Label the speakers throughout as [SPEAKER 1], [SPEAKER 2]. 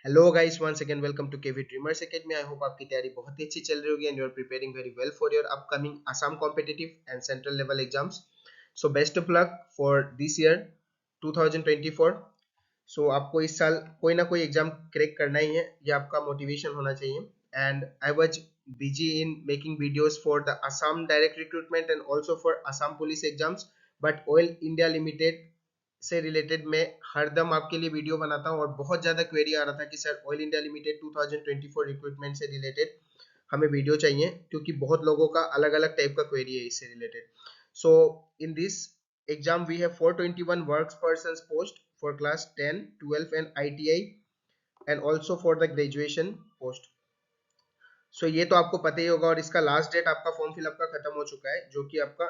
[SPEAKER 1] Hello guys, once again welcome to KV dreamers academy. I hope आपकी तैयारी बहुत ही अच्छी चल रही होगी and you are preparing very well for your upcoming Assam competitive and central level exams. So best of luck for this year 2024। सो आपको इस साल कोई ना कोई एग्जाम क्रैक करना ही है, ये आपका मोटिवेशन होना चाहिए। And I was busy in making videos for the Assam direct recruitment and also for Assam police exams, but Oil India Limited से रिलेटेड मैं हरदम आपके लिए वीडियो बनाता हूँ और बहुत ज़्यादा क्वेरी आ रहा था कि sir oil India limited 2024 recruitment से रिलेटेड हमें वीडियो चाहिए, क्योंकि बहुत लोगों का अलग अलग टाइप का क्वेरी है इससे related. So in this exam we have 421 works persons post for class 10 12 and ITI and also for the graduation post. So ये तो आपको पता ही होगा, और इसका लास्ट डेट आपका फॉर्म फिलअप का खत्म हो चुका है, जो कि आपका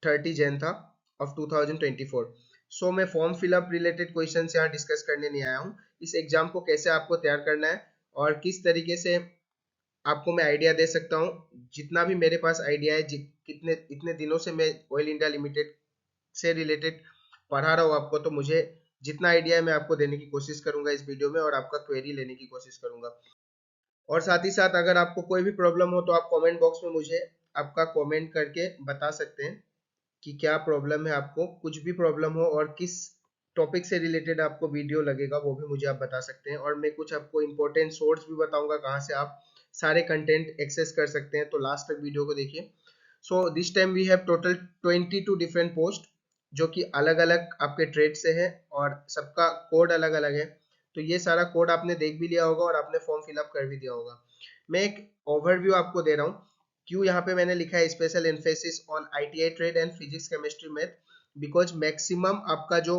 [SPEAKER 1] 30 जैन था ऑफ 2024। सो मैं फॉर्म फिलअप रिलेटेड क्वेश्चन यहाँ डिस्कस करने नहीं आया हूँ। इस एग्जाम को कैसे आपको तैयार करना है और किस तरीके से आपको मैं आइडिया दे सकता हूँ, जितना भी मेरे पास आइडिया है, कितने इतने दिनों से मैं ऑयल इंडिया लिमिटेड से रिलेटेड पढ़ा रहा हूँ आपको, तो मुझे जितना आइडिया है मैं आपको देने की कोशिश करूंगा इस वीडियो में और आपका क्वेरी लेने की कोशिश करूंगा। और साथ ही साथ अगर आपको कोई भी प्रॉब्लम हो तो आप कमेंट बॉक्स में मुझे आपका कमेंट करके बता सकते हैं कि क्या प्रॉब्लम है, आपको कुछ भी प्रॉब्लम हो और किस टॉपिक से रिलेटेड आपको वीडियो लगेगा वो भी मुझे आप बता सकते हैं। और मैं कुछ आपको इंपॉर्टेंट सोर्स भी बताऊंगा कहाँ से आप सारे कंटेंट एक्सेस कर सकते हैं, तो लास्ट तक वीडियो को देखिए। So this time we have total 22 different post, जो कि अलग अलग आपके ट्रेड से है और सबका कोड अलग अलग है। तो ये सारा कोड आपने देख भी लिया होगा और आपने फॉर्म फिलअप कर भी दिया होगा। मैं एक ओवरव्यू आपको दे रहा हूँ। क्यों यहाँ पे मैंने लिखा है special emphasis on ITI trade and physics chemistry math, because maximum आपका जो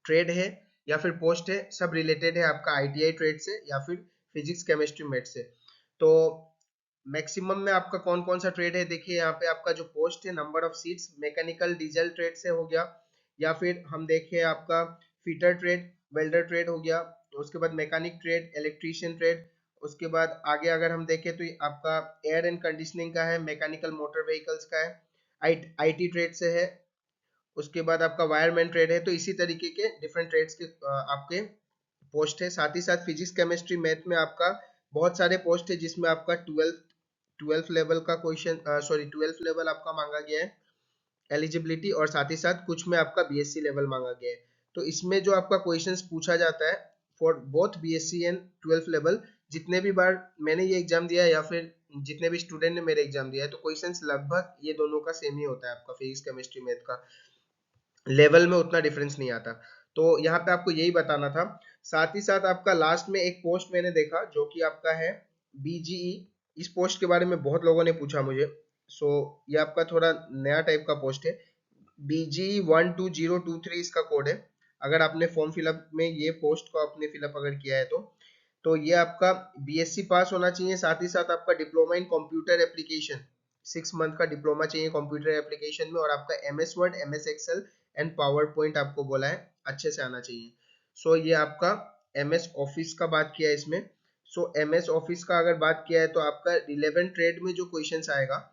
[SPEAKER 1] ट्रेड है या फिर पोस्ट है सब रिलेटेड है आपका ITI ट्रेड से या फिर फिजिक्स केमिस्ट्री मैथ से। तो मैक्सिमम में आपका कौन कौन सा ट्रेड है देखिए, यहाँ पे आपका जो पोस्ट है number of seats mechanical diesel trade से हो गया, या फिर हम देखें आपका फिटर ट्रेड वेल्डर ट्रेड हो गया, उसके बाद मैकेनिक ट्रेड इलेक्ट्रीशियन ट्रेड। उसके बाद आगे अगर हम देखें तो आपका एयर एंड कंडीशनिंग का है, मैकेनिकल मोटर व्हीकल्स का है, IT ट्रेड से है। उसके बाद आपका वायरमैन ट्रेड है। तो इसी तरीके के डिफरेंट ट्रेड्स के आपके पोस्ट है। साथ ही साथ फिजिक्स केमिस्ट्री मैथ में आपका बहुत सारे पोस्ट है, जिसमें आपका ट्वेल्थ लेवल का क्वेश्चन, सॉरी 12th लेवल आपका मांगा गया है एलिजिबिलिटी, और साथ ही साथ कुछ में आपका BSc लेवल मांगा गया है। तो इसमें जो आपका क्वेश्चंस पूछा जाता है for both BSc and 12th level, जितने भी बार मैंने ये एग्जाम दिया है या फिर जितने भी स्टूडेंट ने मेरे एग्जाम दिया है, तो क्वेश्चंस लगभग ये दोनों का सेम ही होता है, आपका फिजिक्स केमिस्ट्री मैथ का लेवल में उतना डिफरेंस नहीं आता। तो यहाँ पे आपको यही बताना था। साथ ही साथ आपका लास्ट में एक पोस्ट मैंने देखा जो कि आपका है BGE। इस पोस्ट के बारे में बहुत लोगों ने पूछा मुझे। सो ये आपका थोड़ा नया टाइप का पोस्ट है। BGE 12023 इसका कोड है। अगर आपने फॉर्म फिलअप में ये पोस्ट को आपने फिलअप अगर किया है तो ये आपका BSc पास होना चाहिए। साथ ही साथ आपका diploma in computer application 6 month का डिप्लोमा चाहिए कंप्यूटर एप्लीकेशन में, और आपका MS Word MS Excel and PowerPoint आपको बोला है अच्छे से आना चाहिए। सो ये आपका MS ऑफिस का बात किया है इसमें। सो MS ऑफिस का अगर बात किया है तो आपका रिलेवेंट ट्रेड में जो क्वेश्चंस आएगा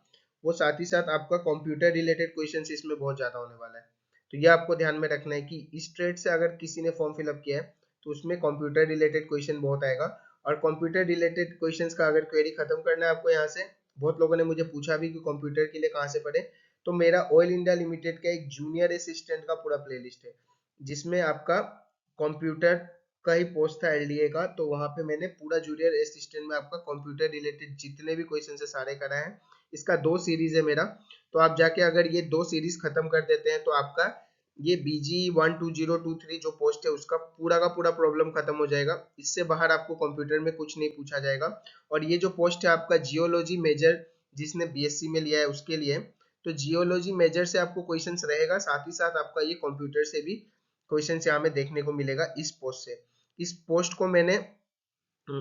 [SPEAKER 1] वो साथ ही साथ आपका कंप्यूटर रिलेटेड क्वेश्चंस इसमें बहुत ज्यादा होने वाला है। तो ये आपको ध्यान में रखना है कि इस ट्रेड से अगर किसी ने फॉर्म फिलअप किया है तो उसमें कंप्यूटर रिलेटेड क्वेश्चन बहुत आएगा। और कंप्यूटर रिलेटेड क्वेश्चंस का अगर क्वेरी खत्म करना है आपको यहाँ से, बहुत लोगों ने मुझे पूछा भी कि कंप्यूटर के लिए कहाँ से पढ़े, तो मेरा ऑयल इंडिया लिमिटेड का एक जूनियर असिस्टेंट का पूरा प्लेलिस्ट है, जिसमें आपका कंप्यूटर का ही पोस्ट था LDA का, तो वहां पे मैंने पूरा जूनियर असिस्टेंट में आपका कंप्यूटर रिलेटेड जितने भी क्वेश्चन है सारे कराए हैं। इसका 2 सीरीज है मेरा। तो आप जाके अगर ये 2 सीरीज खत्म कर देते हैं तो आपका ये BG 12023 जो पोस्ट है उसका पूरा का पूरा प्रॉब्लम खत्म हो जाएगा। इससे बाहर आपको कंप्यूटर में कुछ नहीं पूछा जाएगा। और ये जो पोस्ट है आपका जियोलॉजी मेजर, जिसने BSc में लिया है उसके लिए, तो जियोलॉजी मेजर से आपको क्वेश्चंस रहेगा, साथ ही साथ आपका ये कंप्यूटर से भी क्वेश्चंस यहाँ में देखने को मिलेगा इस पोस्ट से। इस पोस्ट को मैंने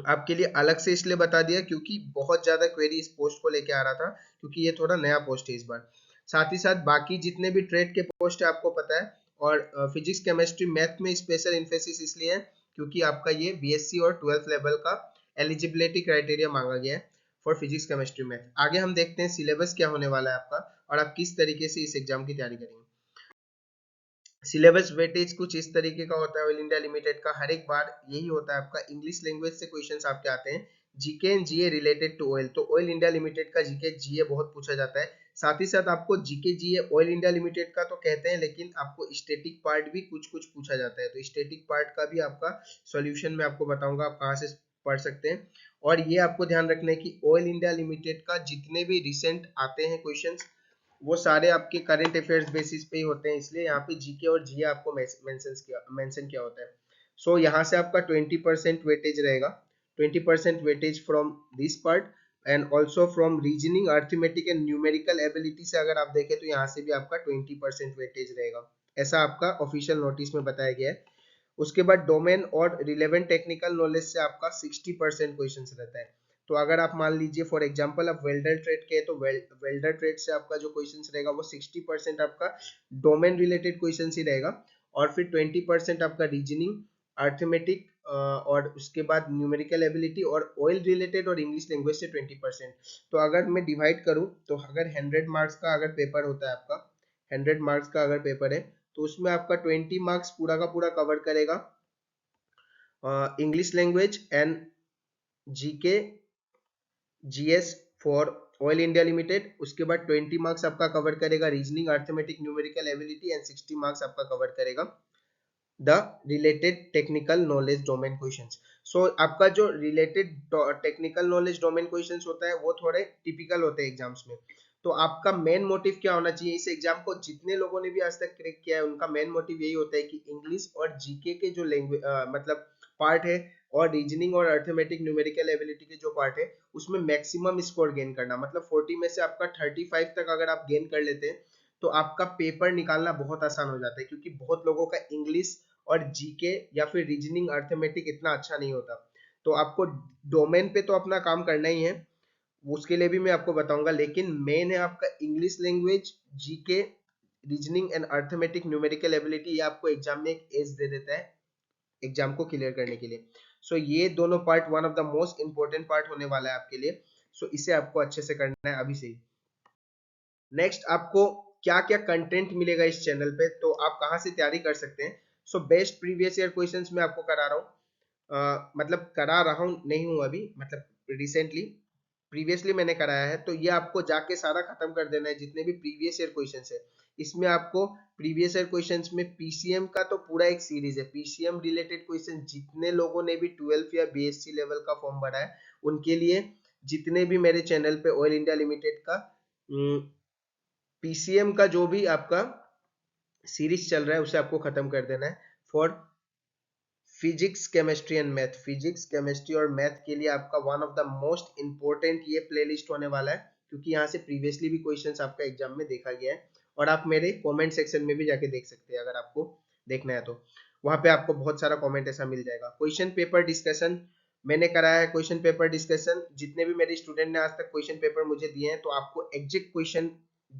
[SPEAKER 1] आपके लिए अलग से इसलिए बता दिया क्योंकि बहुत ज्यादा क्वेरी इस पोस्ट को लेके आ रहा था, क्योंकि ये थोड़ा नया पोस्ट है इस बार। साथ ही साथ बाकी जितने भी ट्रेड के पोस्ट है आपको पता है, और फिजिक्स केमिस्ट्री मैथ में स्पेशल इन्फेसिस इसलिए है क्योंकि आपका ये BSc और 12th लेवल का एलिजिबिलिटी क्राइटेरिया मांगा गया है फॉर फिजिक्स केमिस्ट्री मैथ। आगे हम देखते हैं सिलेबस क्या होने वाला है आपका और आप किस तरीके से इस एग्जाम की तैयारी करेंगे। सिलेबस वेटेज कुछ इस तरीके का होता है ऑयल इंडिया लिमिटेड का। हर एक बार यही होता है आपका, इंग्लिश लैंग्वेज से क्वेश्चंस आपके आते हैं, GK and GA related to oil. तो ऑयल इंडिया लिमिटेड का जीके जीए बहुत पूछा जाता है। साथ ही साथ आपको GK GA Oil India Limited का तो कहते हैं, लेकिन आपको स्टैटिक पार्ट भी कुछ कुछ पूछा जाता है। तो स्टैटिक पार्ट का भी आपका सॉल्यूशन मैं आपको बताऊंगा आप कहाँ से पढ़ सकते हैं। और ये आपको ध्यान रखना है कि ऑयल इंडिया लिमिटेड का जितने भी रिसेंट आते हैं क्वेश्चंस, वो सारे आपके करंट अफेयर्स बेसिस पे ही होते हैं, इसलिए यहाँ पे जीके और जीए आपको मेंशन किया होता है। सो यहाँ से आपका 20% वेटेज रहेगा, 20% weightage from this part, and also from reasoning, arithmetic and numerical ability से अगर आप देखें तो यहाँ से भी आपका 20% वेटेज रहेगा। ऐसा आपका ऑफिशियल नोटिस में बताया गया है। उसके बाद डोमेन और रिलेवेंट टेक्निकल नॉलेज से आपका 60% क्वेश्चन रहता है। तो अगर आप मान लीजिए फॉर एग्जांपल आप वेल्डर ट्रेड के, तो वेल्डर ट्रेड से आपका जो क्वेश्चन रहेगा वो 60% आपका डोमेन रिलेटेड क्वेश्चन ही रहेगा, और फिर 20% आपका रीजनिंग, अर्थमेटिक, और उसके बाद न्यूमेरिकल एबिलिटी, और ऑयल रिलेटेड और इंग्लिश लैंग्वेज से 20%। तो अगर मैं डिवाइड करूं, तो अगर 100 मार्क्स का अगर पेपर होता है आपका, 100 मार्क्स का अगर पेपर है, तो उसमें आपका 20 मार्क्स पूरा का पूरा कवर करेगा English language and GK GS for Oil India Limited. उसके बाद 20 मार्क्स आपका कवर करेगा reasoning, arithmetic, numerical ability, and 60 marks आपका कवर करेगा the related technical knowledge domain questions. So आपका जो related technical knowledge domain questions होता है वो थोड़े टिपिकल होते हैं एग्जाम्स में। तो आपका मेन मोटिव क्या होना चाहिए इस एग्जाम को, जितने लोगों ने भी आज तक क्रैक किया है उनका मेन मोटिव यही होता है कि इंग्लिश और जीके के जो लैंग्वेज मतलब पार्ट है, और रीजनिंग और अर्थमेटिक न्यूमेरिकल एबिलिटी के जो पार्ट है, उसमें मैक्सिमम स्कोर गेन करना। मतलब 40 में से आपका 35 तक अगर आप गेन कर लेते हैं तो आपका पेपर निकालना बहुत आसान हो जाता है, क्योंकि बहुत लोगों का इंग्लिश और जीके या फिर रीजनिंग अर्थमेटिक इतना अच्छा नहीं होता। तो आपको डोमेन पे तो अपना काम करना ही है, उसके लिए भी मैं आपको बताऊंगा, लेकिन मेन है आपका English language, GK, reasoning and arithmetic numerical ability. ये आपको एग्जाम में एक एज दे देता है एग्जाम को क्लियर करने के लिए। सो ये दोनों part one of the most important part होने वाला है आपके लिए। सो इसे आपको अच्छे से करना है अभी से ही। नेक्स्ट आपको क्या क्या कंटेंट मिलेगा इस चैनल पे, तो आप कहाँ से तैयारी कर सकते हैं। So best previous year questions मैं आपको करा रहा हूँ, मतलब करा रहा हूँ नहीं हूँ अभी, मतलब रिसेंटली, प्रीवियसली मैंने कराया है। तो ये आपको जाके सारा खत्म कर देना है, जितने भी प्रीवियस ईयर क्वेश्चंस है। इसमें आपको प्रीवियस ईयर क्वेश्चंस में पीसीएम का तो पूरा एक सीरीज है, पीसीएम रिलेटेड क्वेश्चन जितने लोगों ने भी 12th या बीएससी लेवल का फॉर्म भरा है उनके लिए, जितने भी मेरे चैनल पे ऑयल इंडिया लिमिटेड का पीसीएम का जो भी आपका सीरीज चल रहा है उसे आपको खत्म कर देना है। For physics, chemistry and math, physics, chemistry और मैथ के लिए आपका one of the most important ये प्लेलिस्ट होने वाला है, क्योंकि यहाँ से प्रीवियसली भी क्वेश्चंस आपका एग्जाम में देखा गया है, और आप मेरे कमेंट सेक्शन में भी जाके देख सकते हैं अगर आपको देखना है तो। वहां पे आपको बहुत सारा कमेंट ऐसा मिल जाएगा। क्वेश्चन पेपर डिस्कशन मैंने कराया है, क्वेश्चन पेपर डिस्कशन जितने भी मेरे स्टूडेंट ने आज तक क्वेश्चन पेपर मुझे दिए हैं, तो आपको एग्जैक्ट क्वेश्चन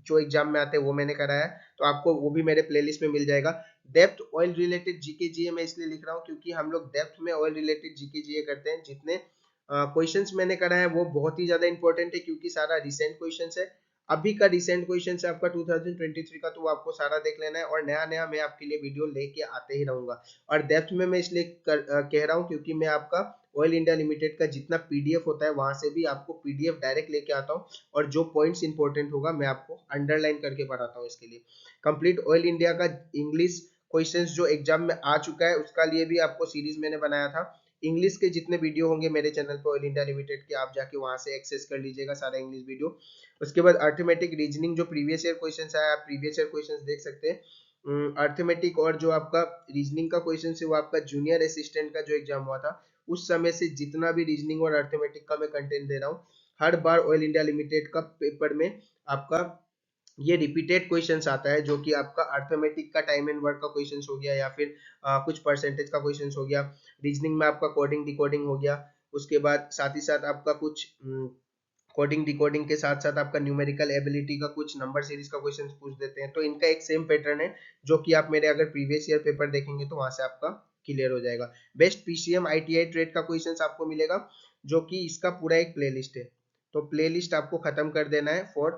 [SPEAKER 1] जो एग्जाम में आते हैं वो मैंने कराया है, तो आपको वो भी मेरे प्लेलिस्ट में मिल जाएगा। डेप्थ ऑयल रिलेटेड जीके जीए मैं इसलिए लिख रहा हूँ क्योंकि हम लोग डेप्थ में ऑयल रिलेटेड जीके जीए करते हैं। जितने क्वेश्चंस मैंने करा है वो बहुत ही ज्यादा इंपॉर्टेंट है, क्योंकि सारा रिसेंट क्वेश्चंस है, अभी का रिसेंट क्वेश्चन है आपका 2023 का, तो वो आपको सारा देख लेना है, और नया नया मैं आपके लिए वीडियो लेके आते ही रहूंगा। और डेप्थ में मैं इसलिए कह रहा हूँ क्योंकि मैं आपका ऑयल इंडिया लिमिटेड का जितना पीडीएफ होता है वहां से भी आपको पीडीएफ डायरेक्ट लेके आता हूँ, और जो पॉइंट्स इंपॉर्टेंट होगा मैं आपको अंडरलाइन करके पढ़ाता हूँ। इसके लिए कंप्लीट ऑयल इंडिया का इंग्लिश क्वेश्चंस जो एग्जाम में आ चुका है उसका लिए भी आपको सीरीज मैंने बनाया था। इंग्लिश के जितने वीडियो होंगे मेरे चैनल पर ऑयल इंडिया लिमिटेड के, आप जाके वहां से एक्सेस कर लीजिएगा सारा इंग्लिश वीडियो। उसके बाद अर्थमेटिक रीजनिंग जो प्रीवियस ईयर क्वेश्चंस आया, आप प्रीवियस ईयर क्वेश्चंस देख सकते हैं। अर्थमेटिक और जो आपका रीजनिंग का क्वेश्चन है वो आपका जूनियर असिस्टेंट का जो एग्जाम हुआ था उस समय से जितना भी रीजनिंग और अर्थमेटिक का मैं कंटेंट दे रहा हूँ, हर बार ऑयल इंडिया लिमिटेड का पेपर में आपका ये रिपीटेड क्वेश्चंस आता है, जो कि आपका अर्थमेटिक का टाइम एंड वर्क का क्वेश्चंस हो गया, या फिर कुछ परसेंटेज का क्वेश्चंस हो गया, रीजनिंग में आपका कोडिंग डिकोडिंग हो गया, उसके बाद साथ ही साथ आपका कुछ कोडिंग डिकोडिंग के साथ साथ आपका न्यूमेरिकल एबिलिटी का कुछ नंबर सीरीज का क्वेश्चन पूछ देते हैं। तो इनका एक सेम पैटर्न है, जो कि आप मेरे अगर प्रीवियस ईयर पेपर देखेंगे तो वहां से आपका क्लियर हो जाएगा। बेस्ट पीसीएम आईटीआई ट्रेड का क्वेश्चंस आपको मिलेगा, जो कि इसका पूरा एक प्लेलिस्ट है। तो प्लेलिस्ट आपको खत्म कर देना है for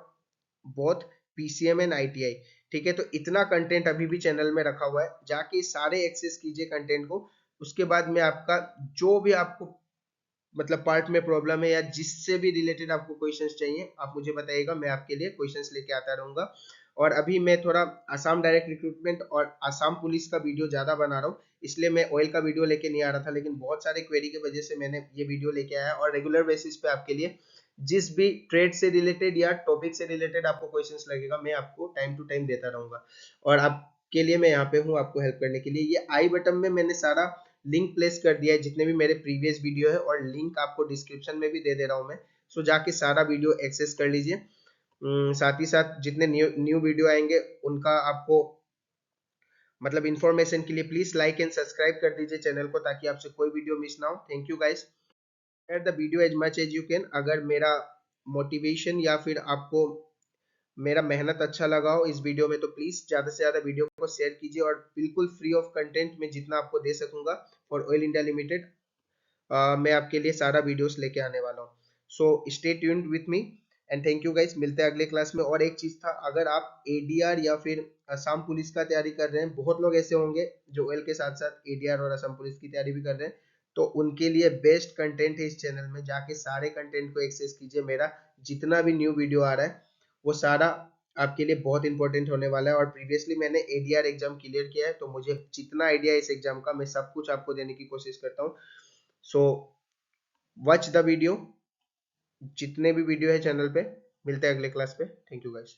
[SPEAKER 1] both PCM and ITI. ठीक है, तो इतना कंटेंट अभी भी चैनल में रखा हुआ है, जाके सारे एक्सेस कीजिए कंटेंट को। उसके बाद में आपका जो भी आपको मतलब पार्ट में प्रॉब्लम है या जिससे भी रिलेटेड आपको क्वेश्चंस चाहिए आप मुझे बताइएगा, मैं आपके लिए क्वेश्चंस लेके आता रहूंगा। और अभी मैं थोड़ा आसाम डायरेक्ट रिक्रूटमेंट और आसाम पुलिस का वीडियो ज्यादा बना रहा हूँ, इसलिए मैं ऑयल का वीडियो लेके नहीं आ रहा था, लेकिन बहुत सारे क्वेरी की वजह से मैंने ये वीडियो लेके आया और रेगुलर बेसिस पे आपके लिए जिस भी ट्रेड से रिलेटेड या टॉपिक से रिलेटेड आपको क्वेश्चंस लगेगा मैं आपको टाइम टू टाइम देता रहूंगा। और आपके लिए मैं यहाँ पे हूँ आपको हेल्प करने के लिए। ये आई बटन में मैंने सारा लिंक प्लेस कर दिया है जितने भी मेरे प्रीवियस वीडियो है, और लिंक आपको डिस्क्रिप्शन में भी दे दे रहा हूँ मैं। सो जाके सारा वीडियो एक्सेस कर लीजिए। साथ ही साथ जितने न्यू न्यू वीडियो आएंगे उनका आपको मतलब इन्फॉर्मेशन के लिए प्लीज लाइक एंड सब्सक्राइब कर दीजिए चैनल को, ताकि आपसे कोई वीडियो मिस ना हो। Thank you guys. Share the video as much as you can. अगर मेरा मोटिवेशन या फिर आपको मेरा मेहनत अच्छा लगा हो इस वीडियो में, तो प्लीज ज्यादा से ज्यादा वीडियो को शेयर कीजिए। और बिल्कुल फ्री ऑफ कंटेंट में जितना आपको दे सकूंगा फॉर ऑयल इंडिया लिमिटेड, मैं आपके लिए सारा वीडियोस लेके आने वाला हूँ। So stay tuned with me and thank you guys, मिलते हैं अगले क्लास में। और एक चीज था, अगर आप एडीआर या फिर असम पुलिस का तैयारी कर रहे हैं, बहुत लोग ऐसे होंगे जो ऑयल के साथ साथ एडीआर और असम पुलिस की तैयारी भी कर रहे हैं, तो उनके लिए बेस्ट कंटेंट है इस चैनल में। जाके सारे कंटेंट को एक्सेस कीजिए। मेरा जितना भी न्यू वीडियो आ रहा है वो सारा आपके लिए बहुत इंपॉर्टेंट होने वाला है। और प्रीवियसली मैंने एडीआर एग्जाम क्लियर किया है, तो मुझे जितना आइडिया है इस एग्जाम का मैं सब कुछ आपको देने की कोशिश करता हूँ। सो वॉच द वीडियो, जितने भी वीडियो है चैनल पे। मिलते हैं अगले क्लास पे। Thank you guys.